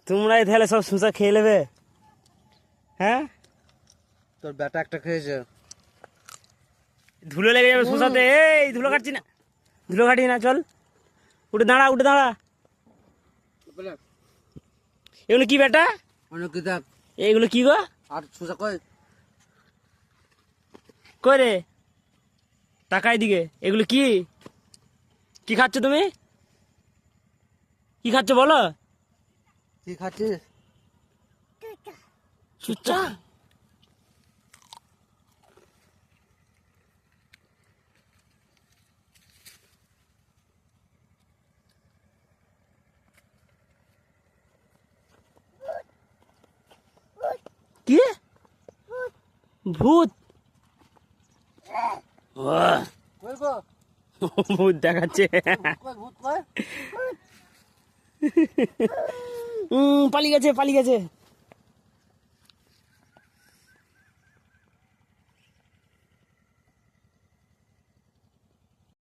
তোমরাই তাহলে সব শসা খেয়ে নেবে। হ্যাঁ, তোর বেটা একটা খেয়েছে। ধুলো লেগে যাবে শসাতে। এই ধুলো কাটছি না, ধুলো কাটি না, চল উঠে দাঁড়া, উঠে দাঁড়া। এগুলো কি বেটা? অনেক কিতাব। এইগুলো কি গো? আর সুজা কই? কই রে, টাকাই দিকে। এগুলো কি কি খাচ্ছ তুমি? কি খাচ্ছ বলো? কি খাচ্ছিস? সুচ্চা। কি ভূত? কই গো? ভূত দেখাচ্ছে। কই ভূত কই? পালিয়ে গেছে, পালিয়ে গেছে।